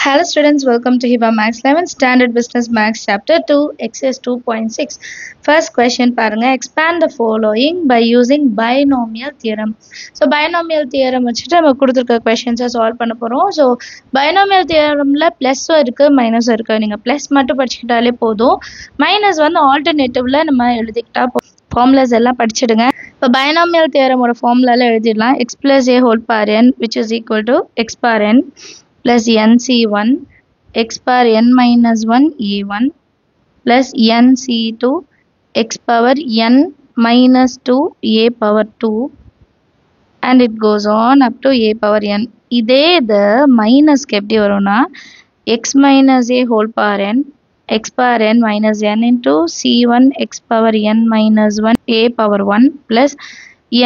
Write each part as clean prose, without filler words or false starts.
Hello students, welcome to Hiba Max 11 Standard Business Max Chapter 2 Exercise 2.6. First question பாருங்க, expand the following by using binomial theorem. So binomial theorem வச்சுட்டு நம்ம கொடுத்துருக்க questions solve பண்ண போறோம். So binomial theoremல பிளஸும் இருக்கு மைனஸும் இருக்கு. நீங்க பிளஸ் மட்டும் படிச்சுக்கிட்டாலே போதும். மைனஸ் வந்து ஆல்டர்னேட்டிவ்ல நம்ம எழுதிக்கிட்டா ஃபார்முலாஸ் எல்லாம் படிச்சிடுங்க. இப்போ binomial theorem ஓட ஃபார்முலால எழுதிடலாம். x plus a whole power n which is equal to x power n plus nc1 x power n minus 1 a1 plus nc2 x power n minus 2 a power 2 and it goes on up to a power n. இதே இது மைனஸ்க்கு எப்படி வரும்னா x minus a whole power n x power n minus n into c1 x power n minus 1 a power 1 plus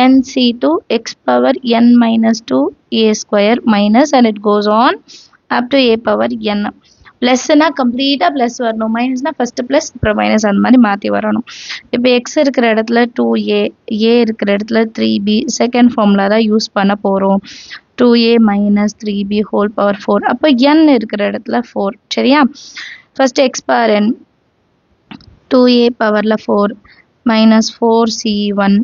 nc2 x power n minus 2 a square minus and it goes on up to a power n. ப்ளஸ்னா கம்ப்ளீட்டாக plus வரணும், மைனஸ்னா first plus அப்புறம் minus அந்த மாதிரி மாற்றி வரணும். இப்போ X இருக்கிற இடத்துல 2a, ஏ இருக்கிற இடத்துல 3b செகண்ட் ஃபார்முலா தான் யூஸ் பண்ண போகிறோம். 2a minus 3b whole power 4. அப்போ n இருக்கிற இடத்துல 4. சரியா? First X power n 2a பவரில் 4 மைனஸ் 4c1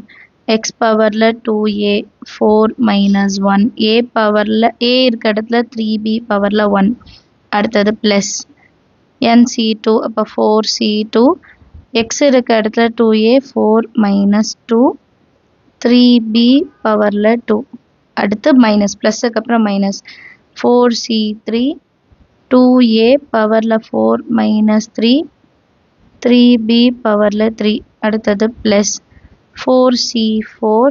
x பவரில் 2a 4 மைனஸ் 1 a பவரில் a இருக்க இடத்துல 3b பவரில் 1 அடுத்தது ப்ளஸ் nc2 அப்போ 4c2 x இருக்க இடத்துல 2a 4 மைனஸ் 2 3b பவரில் 2 அடுத்து மைனஸ் ப்ளஸ்ஸுக்கு அப்புறம் மைனஸ் 4c3 2a பவரில் 4 மைனஸ் 3 3b பவரில் 3 அடுத்தது ப்ளஸ் 4c4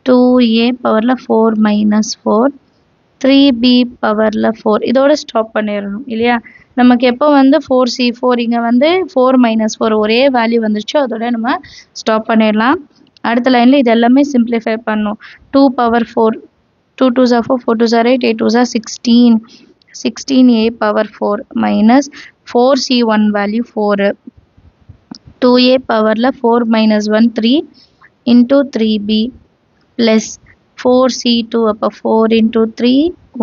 2a பவரில் 4 மைனஸ் 4 3b பவரில் 4. இதோட ஸ்டாப் பண்ணிடணும் இல்லையா? நமக்கு எப்போ வந்து 4c4 இங்கே வந்து 4 மைனஸ் 4 ஒரே வேல்யூ வந்துருச்சோ அதோட நம்ம ஸ்டாப் பண்ணிடலாம். அடுத்த லைனில் இது எல்லாமே சிம்பிளிஃபை பண்ணணும். 2 power 4 2 2s are 4 4 2s are 8 8 2s are 16 16a power 4 minus 4c1 value 4 2a பவரில் 4 minus 1 3 into 3b plus 4c2 அப்போ 4 into 3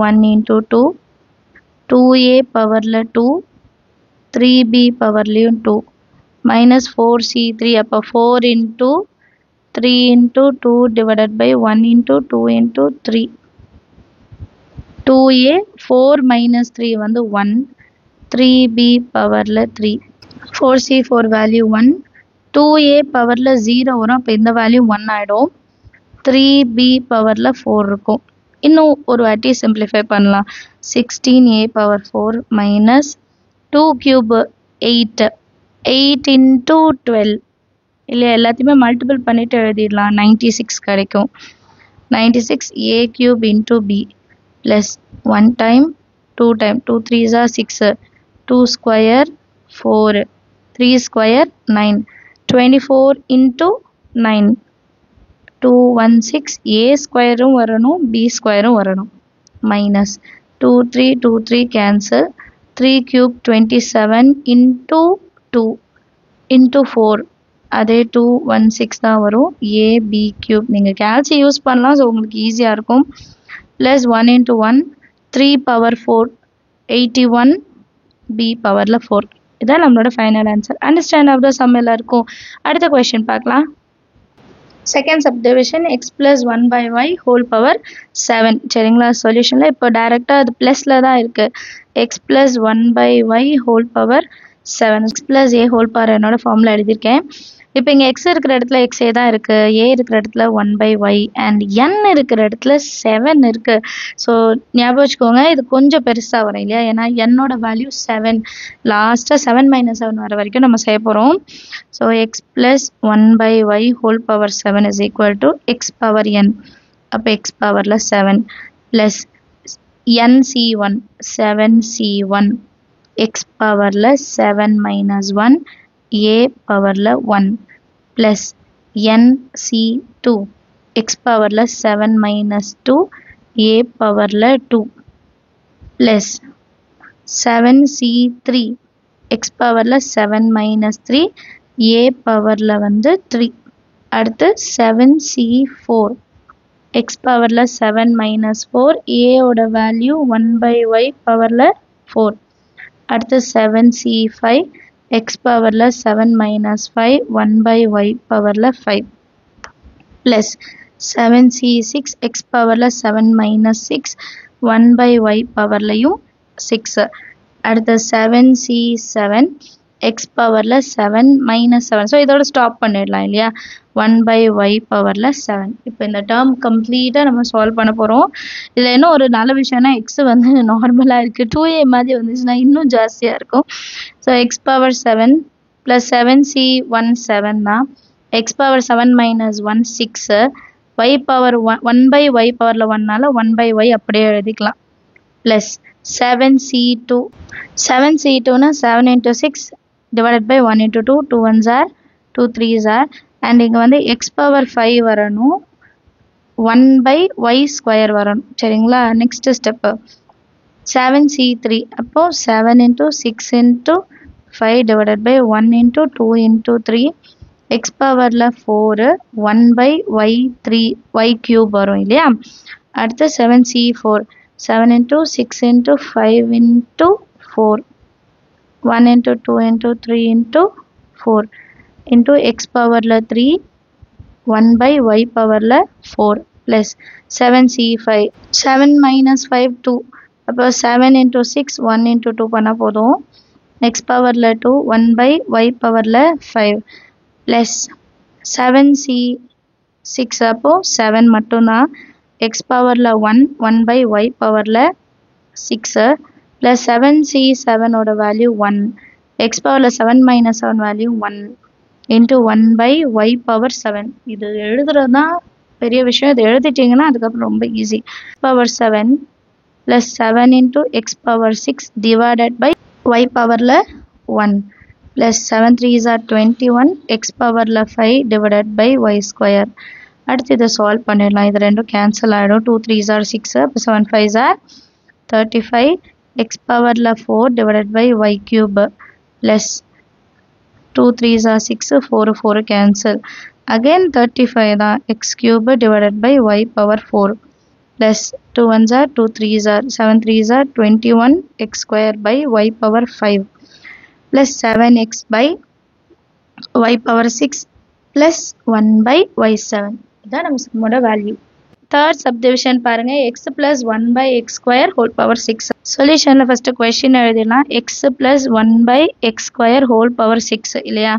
1 into 2 2a பவரில் 2 3b பவர்லேயும் 2 minus 4c3 அப்போ 4 into 3 into 2 divided by 1 into 2 into 3 2a 4 minus 3 வந்து 1 3b பவரில் 3 4c4 value 1 2a பவரில் 0 வரும். அப்போ இந்த வேல்யூ 1 ஆகிடும். 3b பவரில் 4 இருக்கும். இன்னும் ஒரு வாட்டி சிம்பிளிஃபை பண்ணலாம். 16a power 4 minus 2 cube 8 8 into 12 இல்லை எல்லாத்தையுமே மல்டிபிள் பண்ணிவிட்டு எழுதிடலாம். 96 கிடைக்கும். 96a cube into b plus 1 time 2 time 2 3s are 6 2 square 4 3 square 9 24 into 9 216 a ஸ்கொயரும் வரணும் b ஸ்கொயரும் வரணும் minus 2 3 2 3 cancel 3 cube 27 into 2 into 4 அதே 216 தான் வரும். a b கியூப் நீங்கள் கேல்சி யூஸ் பண்ணலாம், ஸோ உங்களுக்கு ஈஸியாக இருக்கும். ப்ளஸ் 1 into 1 3 பவர் 4 81 b பவரில் 4. இதான் நம்மளோட final answer. Understand of the sum எல்லாருக்கும். அடுத்த கொஸ்டின் பார்க்கலாம். Second subdivision X plus 1 by y whole power 7. சரிங்களா? சொல்யூஷனில் இப்போ டைரெக்டாக அது ப்ளஸில் தான் இருக்குது. X plus 1 by y whole power 7 X plus A whole power என்னோட ஃபார்மில் எழுதியிருக்கேன். இப்போ இங்கே எக்ஸ் இருக்கிற இடத்துல எக்ஸே தான் இருக்குது, ஏ இருக்கிற இடத்துல 1 by y அண்ட் n இருக்கிற இடத்துல 7 இருக்குது. ஸோ ஞாபகம் வச்சுக்கோங்க, இது கொஞ்சம் பெருசாக வரும் இல்லையா? ஏன்னா என்னோட வேல்யூ 7, லாஸ்ட்டாக 7 மைனஸ் 7 வர வரைக்கும் நம்ம செய்ய போகிறோம். So X plus 1 by y whole power 7 is equal to X power n. அப்போ எக்ஸ் பவரில் 7 ப்ளஸ் nc1 7c1 எக்ஸ் பவரில் 7 மைனஸ் 1 a பவரில் 1 plus nc2 x பவரில் 7 minus 2 a பவரில் 2 plus 7c3 x பவரில் 7 minus 3 a பவரில் வந்து 3. அடுத்து 7c4 x பவரில் 7 minus 4 a ஓட வேல்யூ 1 by y பவரில் 4. அடுத்து 7c5 x பவர்ல 7 minus 5 1 by y பவர்ல 5 plus 7c6 x பவர்ல 7 minus 6 1 by y பவர்லையும் 6. அடுத்து 7c7 x பவர்ல 7 minus 7. ஸோ இதோட ஸ்டாப் பண்ணிடலாம் இல்லையா 1 by y பவர்ல 7. இப்போ இந்த டேர்ம் கம்ப்ளீட்டாக நம்ம சால்வ் பண்ண போகிறோம். இதில் என்ன ஒரு நல்ல விஷயம்னா எக்ஸ் வந்து நார்மலாக இருக்குது. 2a மாதிரி வந்துச்சுன்னா இன்னும் ஜாஸ்தியாக இருக்கும். So X power 7 plus 7c1 7 தான். X power 7 minus 1 6. y power 1 by y பவரில் 1னால 1 by y அப்படியே எழுதிக்கலாம். Plus 7c2. 7c2னா 7 into 6 divided by 1 into 2. 2 1s are 2 3s are. And இங்கே வந்து x power 5 வரணும். 1 by y square வரணும். சரிங்களா? Next step 7c3. அப்போ 7 into 6 into 5 divided by 1 into 2 into 3. x பவரில் 4 1 by y3 y cube வரும் இல்லையா? அடுத்து 7c4. 7 into 6 into 5 into 4. 1 into 2 into 3 into 4 into x பவர்ல 3 1 by y பவர்ல 4 plus 7c5. 7 minus 5 2. அப்போ 7 into 6 1 into 2 பண்ண போதும். x பவர்ல 2 1 by y பவர்ல 5 plus 7c6. அப்போ 7 மட்டும்தான். x பவர்ல 1 1 by y பவர்ல 6 plus 7c7 ஓட value 1. x பவர்ல 7 minus 7 value 1 into 1 by y power 7. இது எழுதுறது தான் பெரிய விஷயம். இது எழுதிட்டீங்கன்னா அதுக்கப்புறம் ரொம்ப easy. Power 7 plus 7 into x power 6 divided by y பவர்ல 1 plus 7 3s are 21 x பவர்ல 5 divided by y square. அடுத்து இதை சால்வ் பண்ணிடலாம். இது ரெண்டும் கேன்சல் ஆகிடும். 2 3s are 6 அப்போ 7 5s are 35 x பவர்ல 4 divided by y cube plus 2 3s are 6 4 4 cancel. Again 35 தான். x cube divided by y power 4 plus 2 1s are 2 3s are 7 3s are 21 x square by y power 5 plus 7x by y power 6 plus 1 by y 7. இதான் நம்ம சம்மோட value. Third subdivision பாருங்க. x plus 1 by x square whole power 6. சொல்யூஷன்ல first question எழுதிடலாம். x plus 1 by x square whole power 6 இல்லையா?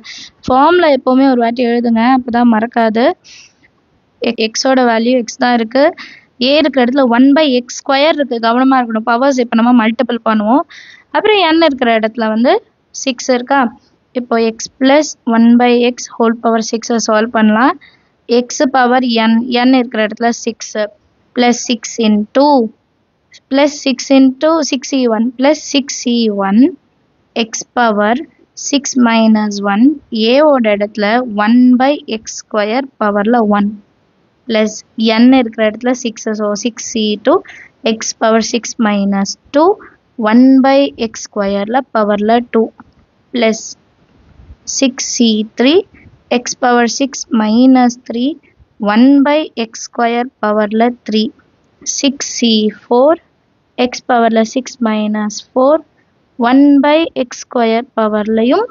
ஃபார்ம்ல எப்பவுமே ஒரு வாட்டி எழுதுங்க, அப்பதான் மறக்காது. எக்ஸோட வேல்யூ எக்ஸ் தான் இருக்கு. ஏ இருக்கிற இடத்துல 1 by x square இருக்கு. கவனமா இருக்கணும். பவர்ஸ் இப்போ நம்ம மல்டிபிள் பண்ணுவோம். அப்புறம் n இருக்கிற இடத்துல வந்து 6 இருக்கா? இப்போ x plus 1 by x whole power 6 solve பண்ணலாம். x பவர் n இருக்கிற இடத்துல 6 plus 6 into plus 6 into 6e1 plus 6e1 x power 6 minus 1 a ஓட இடத்துல 1 by x square பவர்ல 1 plus n இருக்கிற இடத்துல 6 so 6e2 x power 6 minus 2 1 by x squareல பவர்ல 2 plus 6e3 x power 6 minus 3 1 by x square பவர்ல 3 6c4 x பவர்ல 6 minus 4 1 by x square பவர்லையும்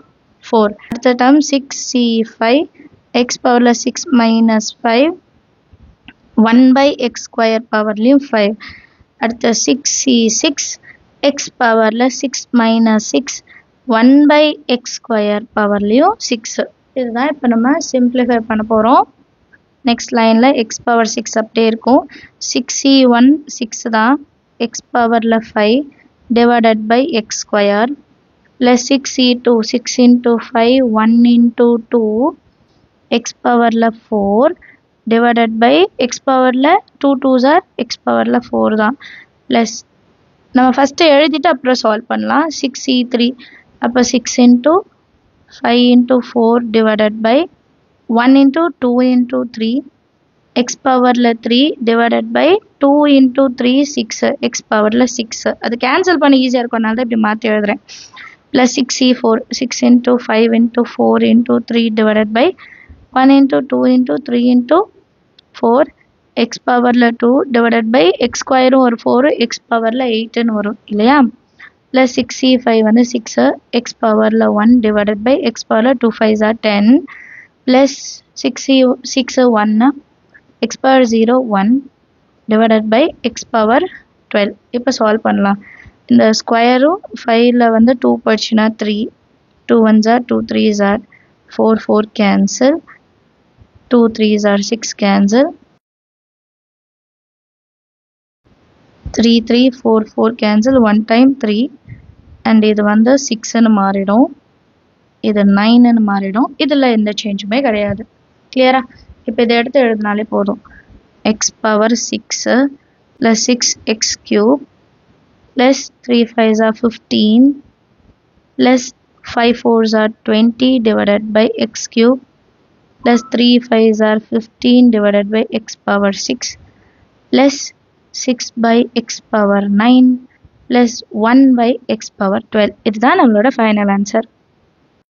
4. அடுத்த term 6c5 x பவர்ல 6 minus 5 1 by x square பவர்லையும் 5. அடுத்த 6c6 x பவர்ல 6 minus 6 1 by x square பவர்லையும் 6. இதுதான் இப்போ நம்ம simplify பண்ண போகிறோம். Next லைனில் x power 6 அப்படியே இருக்கும். 6e1 6 தான். x பவரில் 5 divided by x square plus 6e2 6 into 5 1 into 2 x பவரில் 4 divided by x பவரில் 2 2s are x பவரில் 4 தான். ப்ளஸ் நம்ம ஃபஸ்ட்டு எழுதிட்டு அப்புறம் சால்வ் பண்ணலாம். 6e3 அப்போ 6 into 5 into 4 divided by 1 into 2 into 3 x பவர்ல 3 divided by 2 into 3 6 x பவர்ல 6. அது கேன்சல் பண்ண ஈஸியாக இருக்கனால தான் இப்படி மாற்றி எழுதுறேன். Plus 6e4 6 into 5 into 4 into 3 divided by 1 into 2 into 3 into 4 x பவர்ல 2 divided by x ஸ்கொயரும் ஒரு 4 x பவர்ல 8ன்னு வரும் இல்லையா? plus 6c5 வந்து 6 x powerல 1 divided by x powerல 2 5s are 10 plus 6 1 x power 0 1 divided by x power 12. இப்போ சால்வ் பண்ணலாம். இந்த ஸ்கொயரும் 5ல வந்து 2 போச்சுன்னா 3 2 1s are 2 3s are 4 4 cancel 2 3s are 6 cancel 3 3 4 4 cancel 1 time 3 and இது வந்து 6 ன்னு மாறிடும், இது 9 ன்னு மாறிடும். இதில் எந்த சேஞ்சுமே கிடையாது. கிளியரா? இப்போ இதை எடுத்து எழுதினாலே போதும். x power 6 plus 6x cube plus 3 5s are 15 plus 5 4s are 20 divided by x cube plus 3 5s are 15 divided by x power 6 plus 6 by x power 9 plus 1 by x power 12. இதுதான் நம்மளோட ஃபைனல் ஆன்சர்.